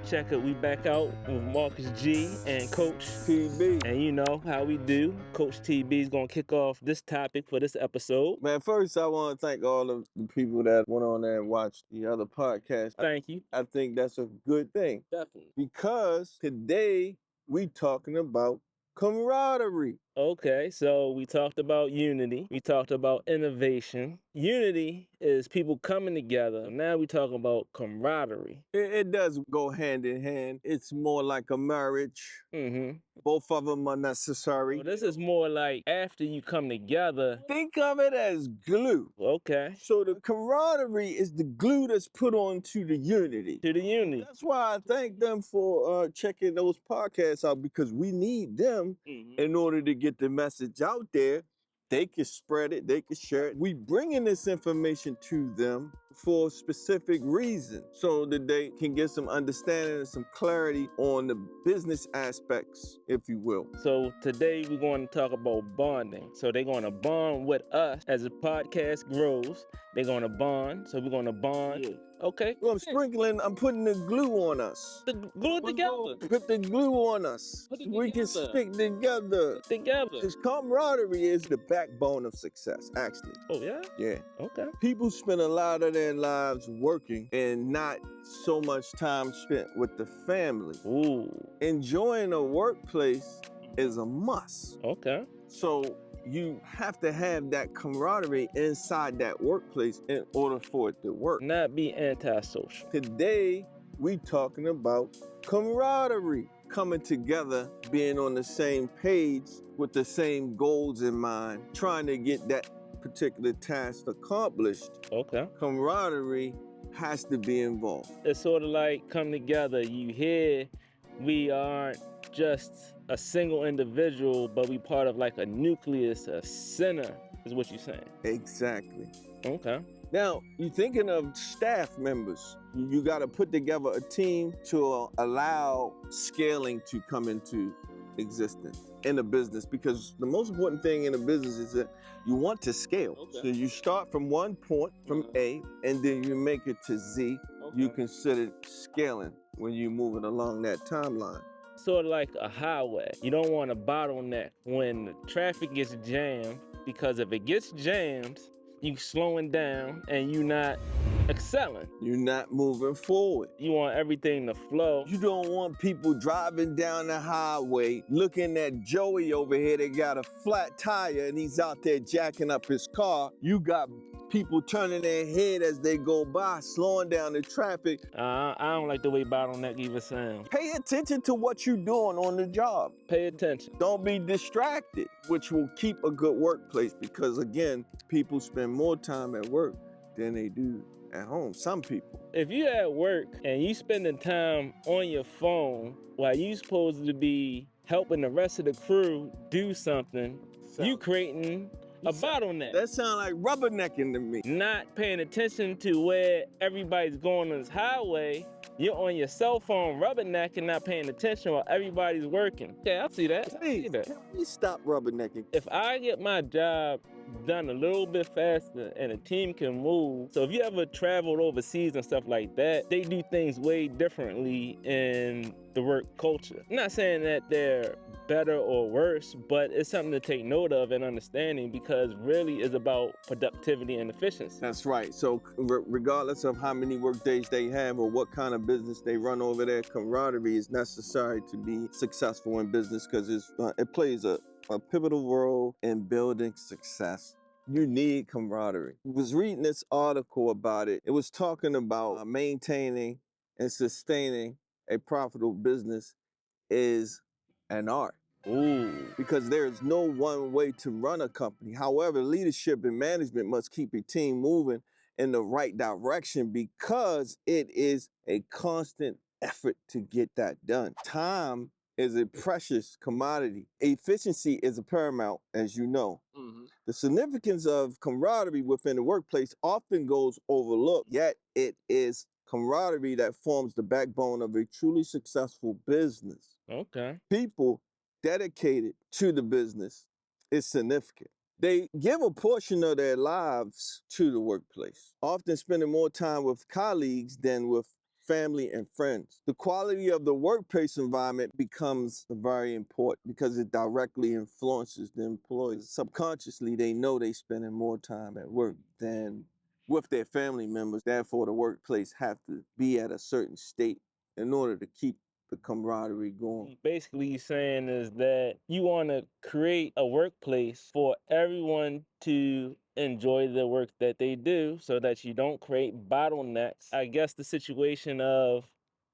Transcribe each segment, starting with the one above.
Check it, we back out with Marcus G and Coach TB. And you know how we do. Coach TB is going to kick off this topic for this episode. Man, first I want to thank all of the people that went on there and watched the other podcast. Thank you. I think that's a good thing. Definitely. Because today we talking about camaraderie. Okay, so we talked about unity. We talked about innovation. Unity is people coming together. Now we talking about camaraderie. It does go hand in hand. It's more like a marriage. Mm-hmm. Both of them are necessary. So this is more like after you come together. Think of it as glue. Okay. So the camaraderie is the glue that's put onto the unity. To the unity. That's why I thank them for checking those podcasts out, because we need them in order to get the message out there. They can spread it, they can share it. We bringing this information to them for a specific reason, so that they can get some understanding and some clarity on the business aspects, if you will. So today we're going to talk about bonding. So they're going to bond with us as the podcast grows. They're going to bond. So we're going to bond. Yeah. Okay. Well, I'm putting the glue on us. Glue it together. Put the glue on us. So we can stick together. Because camaraderie is the backbone of success, actually. Oh, yeah? Yeah. Okay. People spend a lot of their lives working and not so much time spent with the family. Ooh. Enjoying a workplace is a must. Okay. So you have to have that camaraderie inside that workplace in order for it to work. Not be antisocial. Today, we talking about camaraderie. Coming together, being on the same page with the same goals in mind, trying to get that particular task accomplished. Okay. Camaraderie has to be involved. It's sort of like come together. You hear we aren't just a single individual, but we part of like a nucleus, a center, is what you're saying. Exactly. Okay. Now, you're thinking of staff members. You got to put together a team to allow scaling to come into existence in a business, because the most important thing in a business is that you want to scale. Okay. So you start from one point, from A, and then you make it to Z. Okay. You consider scaling when you're moving along that timeline. Sort of like a highway. You don't want a bottleneck when the traffic gets jammed, because if it gets jammed, you slowing down and you not excelling. You're not moving forward. You want everything to flow. You don't want people driving down the highway looking at Joey over here that got a flat tire and he's out there jacking up his car. You got people turning their head as they go by, slowing down the traffic. I don't like the way bottleneck even sounds. Pay attention to what you're doing on the job. Pay attention. Don't be distracted, which will keep a good workplace, because again, people spend more time at work than they do at home. Some people. If you at work and you spending time on your phone while you supposed to be helping the rest of the crew do something, you creating a bottleneck. That sounds like rubbernecking to me. Not paying attention to where everybody's going on this highway. You're on your cell phone rubbernecking, not paying attention while everybody's working. Okay, I see that. Please, can we stop rubbernecking? If I get my job done a little bit faster and a team can move. So if you ever traveled overseas and stuff like that, they do things way differently in the work culture. I'm not saying that they're better or worse, but it's something to take note of and understanding, because really is about productivity and efficiency. That's right. So regardless of how many work days they have or what kind of business they run over there, camaraderie is necessary to be successful in business, because it plays a pivotal role in building success. You need camaraderie. I was reading this article about it. It was talking about maintaining and sustaining a profitable business is an art. Ooh. Because there is no one way to run a company. However, leadership and management must keep a team moving in the right direction, because it is a constant effort to get that done. Time is a precious commodity. Efficiency is a paramount, as you know. Mm-hmm. The significance of camaraderie within the workplace often goes overlooked, yet it is camaraderie that forms the backbone of a truly successful business. Okay. People dedicated to the business is significant. They give a portion of their lives to the workplace, often spending more time with colleagues than with family and friends. The quality of the workplace environment becomes very important because it directly influences the employees. Subconsciously, they know they're spending more time at work than with their family members. Therefore, the workplace have to be at a certain state in order to keep the camaraderie going. Basically, you're saying is that you want to create a workplace for everyone to enjoy the work that they do so that you don't create bottlenecks. I guess the situation of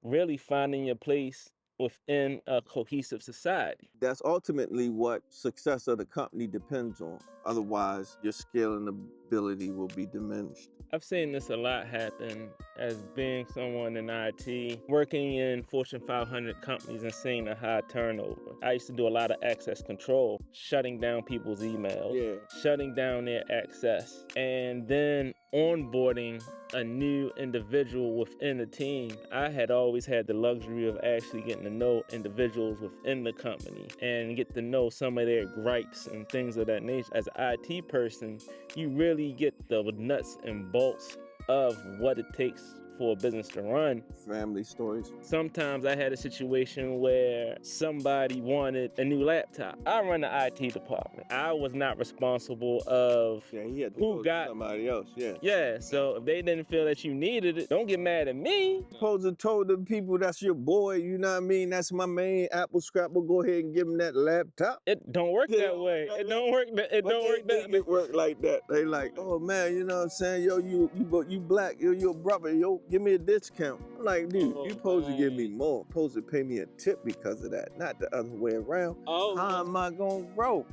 really finding your place within a cohesive society. That's ultimately what success of the company depends on. Otherwise, your scaling ability will be diminished. I've seen this a lot happen as being someone in IT, working in Fortune 500 companies and seeing a high turnover. I used to do a lot of access control, shutting down people's emails, shutting down their access, and then onboarding a new individual within the team. I had always had the luxury of actually getting to know individuals within the company and get to know some of their gripes and things of that nature. As an IT person, you really get the nuts and bolts of what it takes for a business to run. Family stories. Sometimes I had a situation where somebody wanted a new laptop. I run the IT department. I was not responsible of he had to who go got to somebody else. Yeah, so if they didn't feel that you needed it, don't get mad at me. Supposed to told the people that's your boy, you know what I mean? That's my main Apple scrapper. Go ahead and give him that laptop. It don't work that way. It don't work that. It don't work that. It work like that. They like, oh man, you know what I'm saying? Yo, you black. Yo, your brother. Yo, give me a discount. I'm like, dude, you supposed to give me more. Supposed to pay me a tip because of that, not the other way around. How am I gonna grow?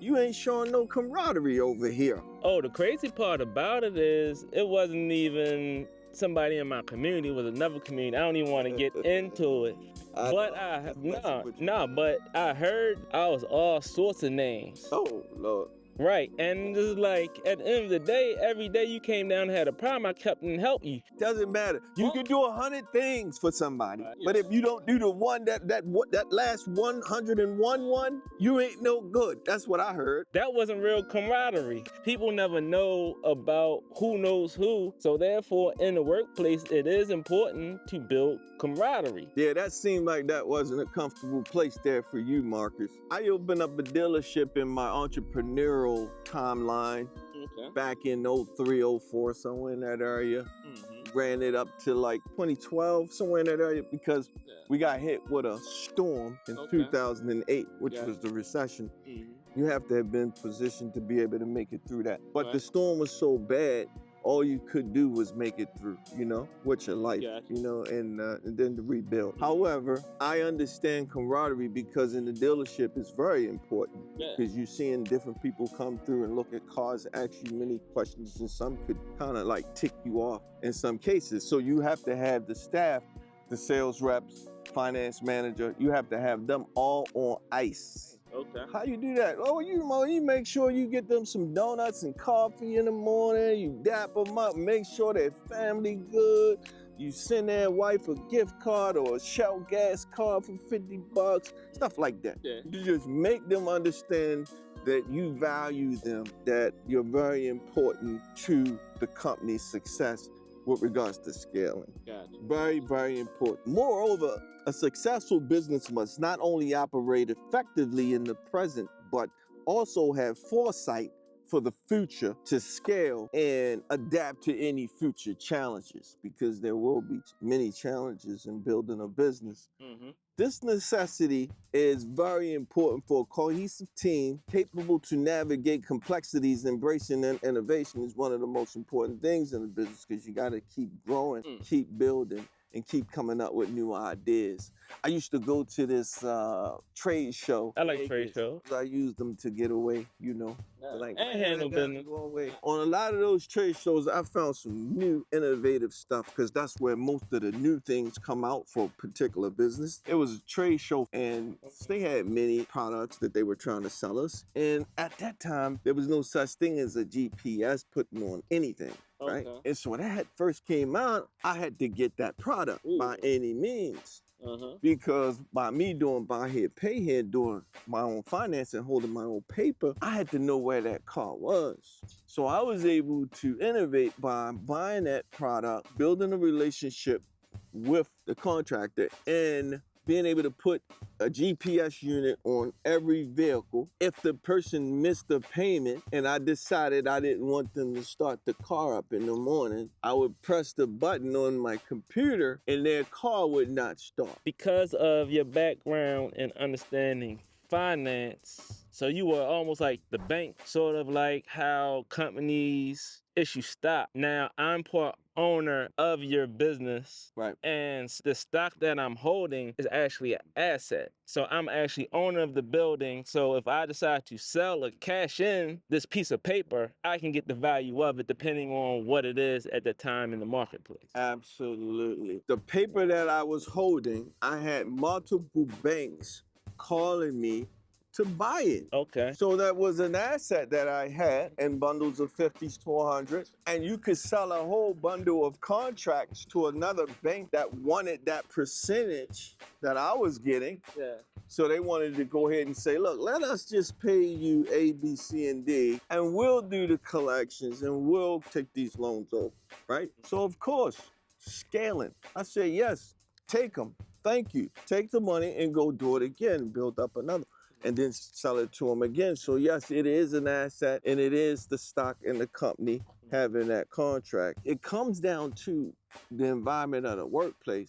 You ain't showing no camaraderie over here. Oh, the crazy part about it is it wasn't even somebody in my community. It was another community. I don't even want to get into it. But I heard I was all sorts of names. Oh Lord. Right, and just like at the end of the day, every day you came down and had a problem, I kept and helped you. Doesn't matter. You can do 100 things for somebody, but if you don't do the one that last 101 one, you ain't no good. That's what I heard. That wasn't real camaraderie. People never know about who knows who, so therefore in the workplace it is important to build camaraderie. Yeah, that seemed like that wasn't a comfortable place there for you, Marcus. I opened up a dealership in my entrepreneurial timeline back in 03, 04, somewhere in that area. Ran it up to like 2012, somewhere in that area, because we got hit with a storm in 2008, which was the recession. You have to have been positioned to be able to make it through that. But the storm was so bad, all you could do was make it through, you know, with your life, you know, and then to rebuild. However, I understand camaraderie because in the dealership it's very important because you're seeing different people come through and look at cars, ask you many questions, and some could kind of like tick you off in some cases. So you have to have the staff, the sales reps, finance manager, you have to have them all on ice. How you do that? Oh, you make sure you get them some donuts and coffee in the morning. You dap them up, make sure their family good. You send their wife a gift card or a Shell gas card for $50, stuff like that. You just make them understand that you value them, that you're very important to the company's success with regards to scaling. Very, very important. Moreover, a successful business must not only operate effectively in the present, but also have foresight for the future to scale and adapt to any future challenges, because there will be many challenges in building a business. This necessity is very important for a cohesive team capable to navigate complexities. Embracing innovation is one of the most important things in the business because you got to keep growing, keep building, and keep coming up with new ideas. I used to go to this trade show. I like trade shows. I used them to get away, you know. Like, and handle business. On a lot of those trade shows, I found some new innovative stuff because that's where most of the new things come out for a particular business. It was a trade show and they had many products that they were trying to sell us. And at that time, there was no such thing as a GPS putting on anything. Right? And so when that first came out, I had to get that product by any means. Because by me doing buy here, pay here, doing my own financing, holding my own paper, I had to know where that car was. So I was able to innovate by buying that product, building a relationship with the contractor, and being able to put a GPS unit on every vehicle. If the person missed a payment and I decided I didn't want them to start the car up in the morning, I would press the button on my computer and their car would not start. Because of your background and understanding finance, so you were almost like the bank, sort of like how companies issue stock. Now I'm part owner of your business, Right. and the stock that I'm holding is actually an asset. So I'm actually owner of the building. So if I decide to sell or cash in this piece of paper, I can get the value of it depending on what it is at the time in the marketplace. Absolutely. The paper that I was holding, I had multiple banks calling me to buy it. Okay. So that was an asset that I had in bundles of 50s to 100s. And you could sell a whole bundle of contracts to another bank that wanted that percentage that I was getting. Yeah. So they wanted to go ahead and say, look, let us just pay you A, B, C, and D, and we'll do the collections and we'll take these loans over, right? So of course, scaling. I said, yes, take them. Thank you. Take the money and go do it again, build up another, and then sell it to them again. So yes, it is an asset, and it is the stock in the company having that contract. It comes down to the environment of the workplace.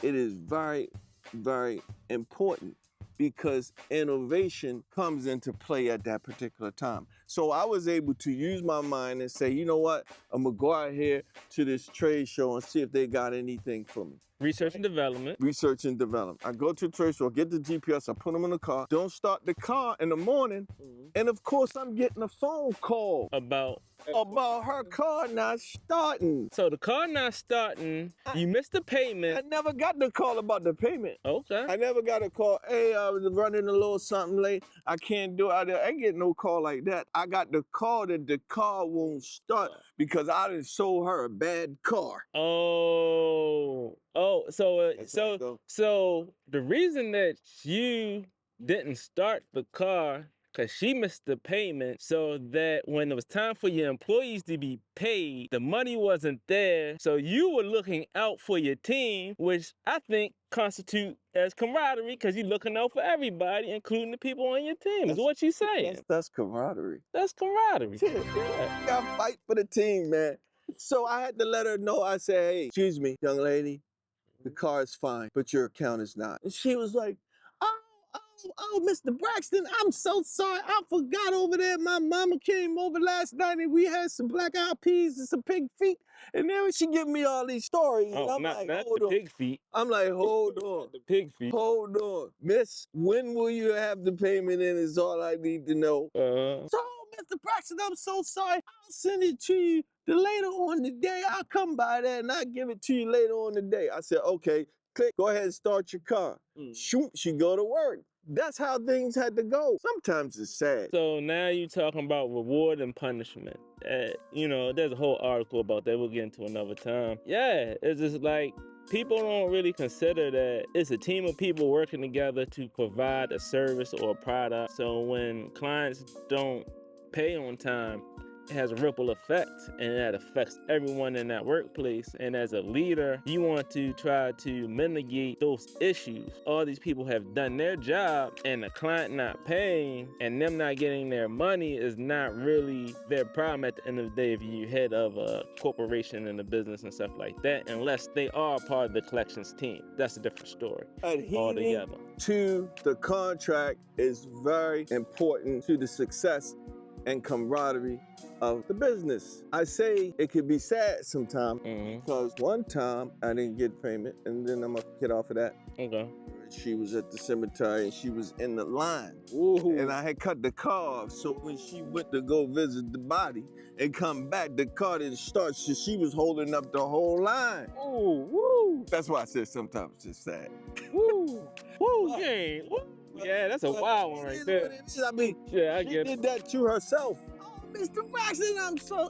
It is very, very important because innovation comes into play at that particular time. So I was able to use my mind and say, you know what, I'm gonna go out here to this trade show and see if they got anything for me. Research and development. Research and development. I go to the trade show, get the GPS, I put them in the car, don't start the car in the morning, and of course I'm getting a phone call About her car not starting. So the car not starting, you missed the I payment. never got the call about the payment. Okay. I never got a call, hey, I was running a little something late, I can't do it. I ain't get no call like that. I got the call that the car won't start because I done sold her a bad car. So the reason that you didn't start the car because she missed the payment, so that when it was time for your employees to be paid, the money wasn't there. So you were looking out for your team, which I think constitute as camaraderie because you're looking out for everybody, including the people on your team. Is what you saying? That's camaraderie. That's camaraderie. You gotta fight for the team, man. So I had to let her know. I said, hey, excuse me, young lady, the car is fine, but your account is not. And she was like, oh, Mr. Braxton, I'm so sorry. I forgot over there. My mama came over last night and we had some black eyed peas and some pig feet. And then she giving me all these stories. Oh, and I'm not like, the hold on. pig feet. I'm like, hold on. The pig feet. Hold on. Miss, when will you have the payment in is all I need to know. So, Mr. Braxton, I'm so sorry. I'll send it to you later on the day. I'll come by there and I'll give it to you later on the day. I said, okay, click, go ahead and start your car. Shoot, she go to work. That's how things had to go. Sometimes it's sad. So now you're talking about reward and punishment. There's a whole article about that. We'll get into another time. Yeah, it's just like people don't really consider that it's a team of people working together to provide a service or a product. So when clients don't pay on time, it has a ripple effect, and that affects everyone in that workplace. And as a leader, you want to try to mitigate those issues. All these people have done their job, and the client not paying and them not getting their money is not really their problem at the end of the day if you're head of a corporation and a business and stuff like that, unless they are part of the collections team. That's a different story altogether. To the contract is very important to the success and camaraderie of the business. I say it could be sad sometimes because one time I didn't get payment, and then I'm gonna get off of that. Okay. She was at the cemetery and she was in the line. Ooh. And I had cut the car off, so when she went to go visit the body and come back, the car didn't start, so she was holding up the whole line. Ooh, woo. That's why I said sometimes it's sad. Woo, woo, game. Woo. Yeah, that's a wild one right there. I mean, yeah, I she get did that to herself. Oh, Mr. Braxton,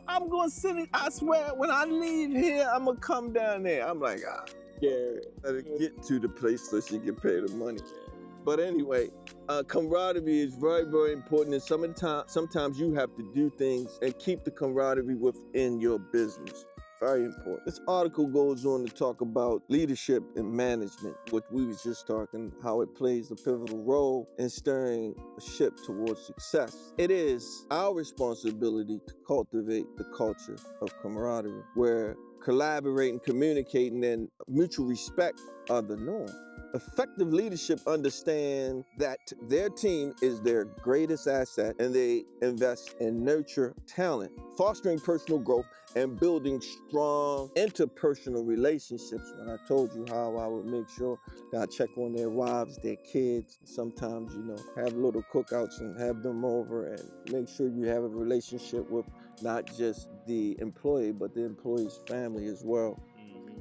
I'm gonna send it. I swear, when I leave here, I'm gonna come down there. I'm like, Yeah, let her get to the place so she can pay the money. But anyway, camaraderie is very, very important. And sometimes you have to do things and keep the camaraderie within your business. Very important. This article goes on to talk about leadership and management, which we was just talking, how it plays a pivotal role in steering a ship towards success. It is our responsibility to cultivate the culture of camaraderie, where collaborating, communicating, and mutual respect are the norm. Effective leadership understand that their team is their greatest asset and they invest in nurture talent, fostering personal growth and building strong interpersonal relationships. When I told you how I would make sure that I check on their wives, their kids, sometimes, have little cookouts and have them over and make sure you have a relationship with not just the employee, but the employee's family as well.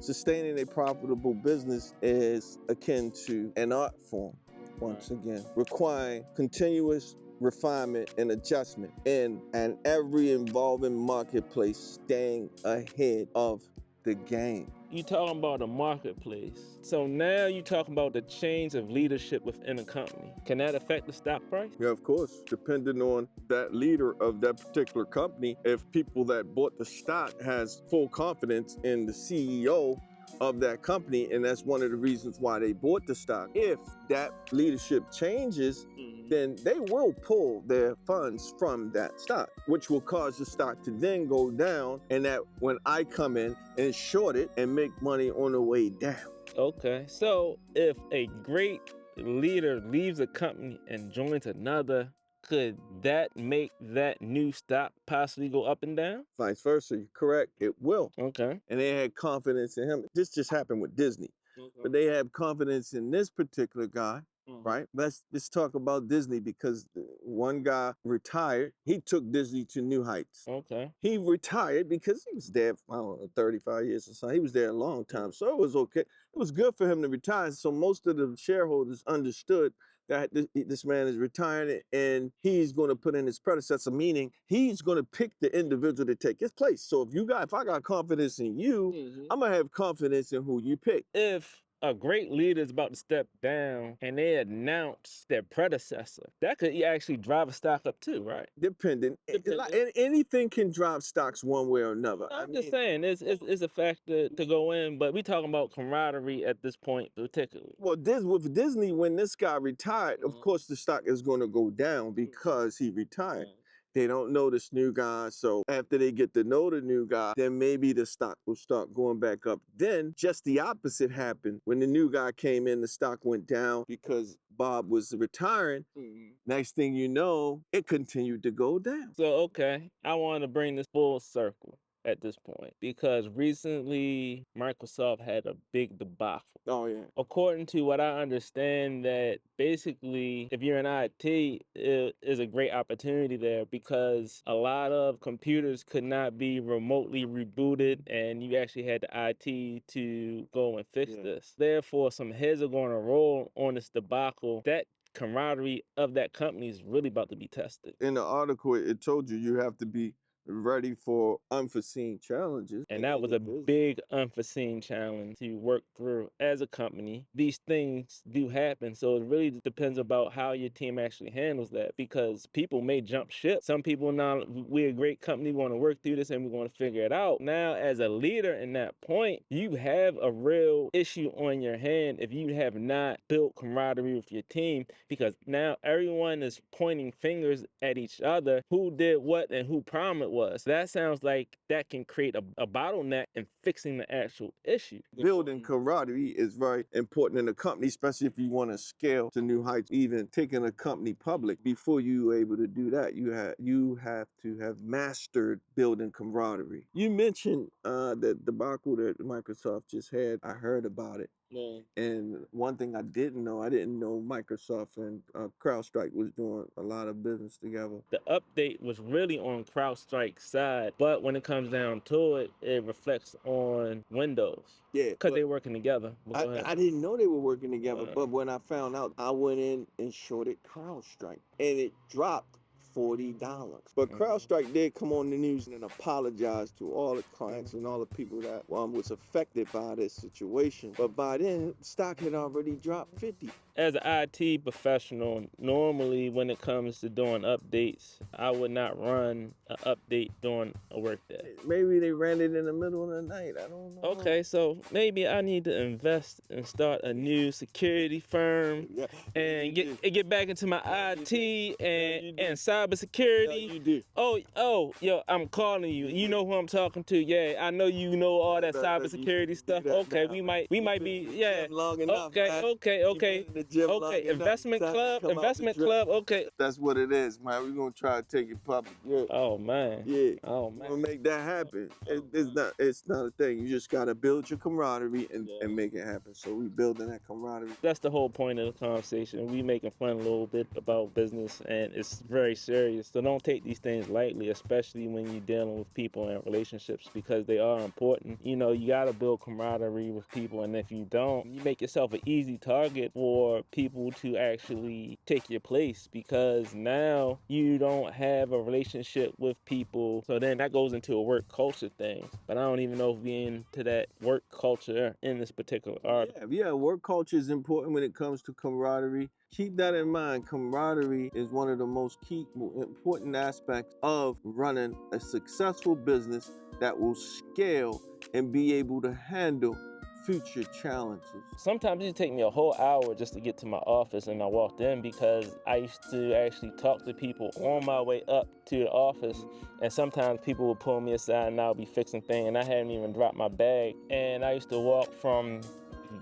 Sustaining a profitable business is akin to an art form, once again, requiring continuous refinement and adjustment in an every involving marketplace, staying ahead of the game. You talking about a marketplace. So now you talking about the change of leadership within a company. Can that affect the stock price? Yeah, of course. Depending on that leader of that particular company, if people that bought the stock has full confidence in the CEO of that company, and that's one of the reasons why they bought the stock. If that leadership changes, then they will pull their funds from that stock, which will cause the stock to then go down. And that when I come in and short it and make money on the way down. Okay, so if a great leader leaves a company and joins another, could that make that new stock possibly go up and down? Vice versa, you're correct. It will. Okay. And they had confidence in him. This just happened with Disney. But they have confidence in this particular guy, right? Let's talk about Disney because one guy retired. He took Disney to new heights. Okay. He retired because he was there for, I don't know, 35 years or something. He was there a long time. So it was okay. It was good for him to retire. So most of the shareholders understood that this man is retiring and he's going to put in his predecessor, meaning he's going to pick the individual to take his place. So if I got confidence in you, I'm going to have confidence in who you pick. If a great leader is about to step down and they announce their predecessor, that could actually drive a stock up too, right? Depending. Anything can drive stocks one way or another. I'm just saying, it's a factor to go in, but we talking about camaraderie at this point particularly. Well, with Disney, when this guy retired, of course the stock is going to go down because he retired. They don't know this new guy, so after they get to know the new guy, then maybe the stock will start going back up. Then just the opposite happened. When the new guy came in, the stock went down because Bob was retiring. Next thing you know, it continued to go down. So, okay, I want to bring this full circle at this point because recently Microsoft had a big debacle. Oh, yeah. According to what I understand, that basically, if you're in IT, it is a great opportunity there because a lot of computers could not be remotely rebooted, and you actually had the IT to go and fix this. Therefore, some heads are going to roll on this debacle. That camaraderie of that company is really about to be tested. In the article, it told you have to be ready for unforeseen challenges. And that was a big unforeseen challenge to work through as a company. These things do happen. So it really depends about how your team actually handles that because people may jump ship. Some people now, we're a great company, we want to work through this and we want to figure it out. Now, as a leader in that point, you have a real issue on your hand if you have not built camaraderie with your team because now everyone is pointing fingers at each other who did what and who problem it was. That sounds like that can create a bottleneck in fixing the actual issue. Building camaraderie is very important in a company, especially if you want to scale to new heights. Even taking a company public, before you are able to do that, you have to have mastered building camaraderie. You mentioned the debacle that Microsoft just had. I heard about it. And one thing I didn't know Microsoft and CrowdStrike was doing a lot of business together. The update was really on CrowdStrike's side, but when it comes down to it, it reflects on Windows. Yeah, because they're working together. I didn't know they were working together, but when I found out, I went in and shorted CrowdStrike, and it dropped $40. But CrowdStrike did come on the news and apologize to all the clients and all the people that was affected by this situation. But by then, stock had already dropped 50. As an IT professional, normally when it comes to doing updates, I would not run an update during a workday. Maybe they ran it in the middle of the night. I don't know. Okay, so maybe I need to invest and start a new security firm and get back into my IT and cybersecurity. Yeah, you do. Yo, I'm calling you. You know who I'm talking to? Yeah, I know you know all that cybersecurity stuff. Okay, we might be long enough, okay. Okay, investment club. Okay. That's what it is, man. We're gonna try to take it public. Yeah. Oh man. Yeah. Oh man. We're gonna make that happen. It's not a thing. You just gotta build your camaraderie and make it happen. So we building that camaraderie. That's the whole point of the conversation. We making fun a little bit about business, and it's very serious. So don't take these things lightly, especially when you're dealing with people and relationships, because they are important. You know, you gotta build camaraderie with people, and if you don't, you make yourself an easy target for people to actually take your place, because now you don't have a relationship with people. So then that goes into a work culture thing. But I don't even know if we're into that work culture in this particular article. Yeah, work culture is important when it comes to camaraderie. Keep that in mind. Camaraderie is one of the most key, important aspects of running a successful business that will scale and be able to handle future challenges. Sometimes it take me a whole hour just to get to my office, and I walked in because I used to actually talk to people on my way up to the office, and sometimes people would pull me aside and I'll be fixing things and I hadn't even dropped my bag, and I used to walk from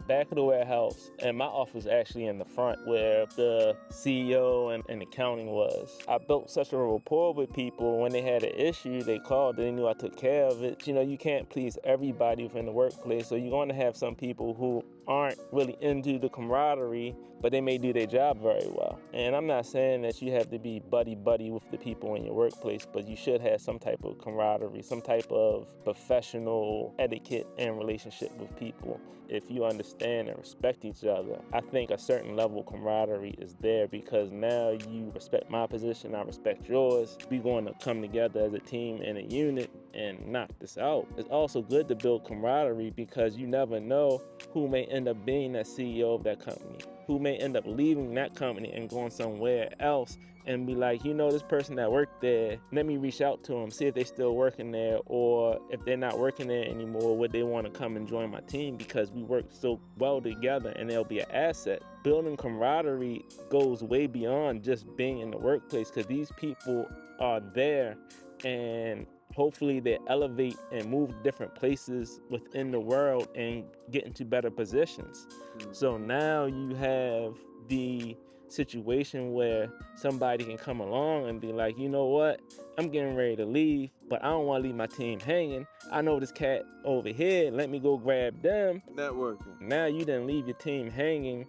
back of the warehouse, and my office was actually in the front where the CEO and accounting was. I built such a rapport with people. When they had an issue, they called, they knew I took care of it. You know, you can't please everybody within the workplace, so you're going to have some people who aren't really into the camaraderie, but they may do their job very well. And I'm not saying that you have to be buddy-buddy with the people in your workplace, but you should have some type of camaraderie, some type of professional etiquette and relationship with people. If you understand and respect each other, I think a certain level of camaraderie is there, because now you respect my position, I respect yours. We're going to come together as a team and a unit and knock this out. It's also good to build camaraderie, because you never know who may end up being that CEO of that company, who may end up leaving that company and going somewhere else, and be like, you know, this person that worked there, let me reach out to them, see if they're still working there, or if they're not working there anymore, would they want to come and join my team, because we work so well together and they'll be an asset. Building camaraderie goes way beyond just being in the workplace, because these people are there, and hopefully they elevate and move different places within the world and get into better positions. So now you have the situation where somebody can come along and be like, you know what, I'm getting ready to leave, but I don't want to leave my team hanging. I know this cat over here, let me go grab them. Networking. Now you didn't leave your team hanging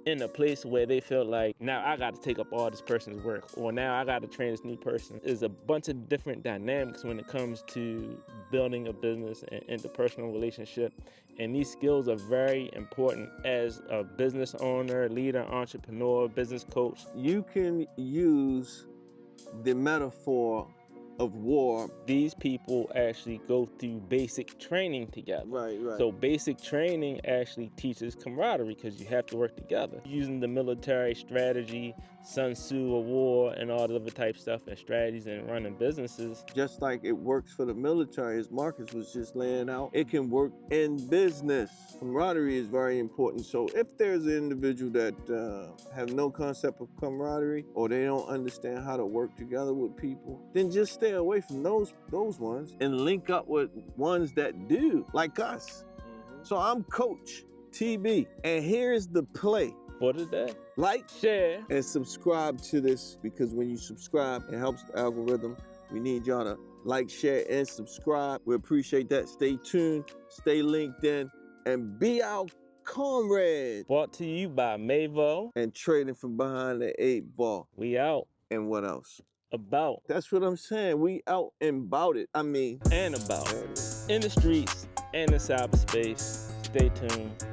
in a place where they feel like, now I got to take up all this person's work, or now I got to train this new person. There's a bunch of different dynamics when it comes to building a business and interpersonal relationship. And these skills are very important as a business owner, leader, entrepreneur, business coach. You can use the metaphor of war. These people actually go through basic training together. Right. So basic training actually teaches camaraderie, because you have to work together. Using the military strategy, Sun Tzu of war, and all the other type stuff and strategies in running businesses. Just like it works for the military, as Marcus was just laying out, it can work in business. Camaraderie is very important. So if there's an individual that have no concept of camaraderie, or they don't understand how to work together with people, then just stay away from those ones and link up with ones that do, like us. So I'm Coach TB, and here's the play for today. Like, share, and subscribe to this, because when you subscribe, it helps the algorithm. We need y'all to like, share, and subscribe. We appreciate that. Stay tuned, stay linked in, and be our comrade. Brought to you by Mavo and trading from behind the 8 ball. We out. And what else? About. That's what I'm saying. We out and about it. And about. In the streets and in cyberspace. Stay tuned.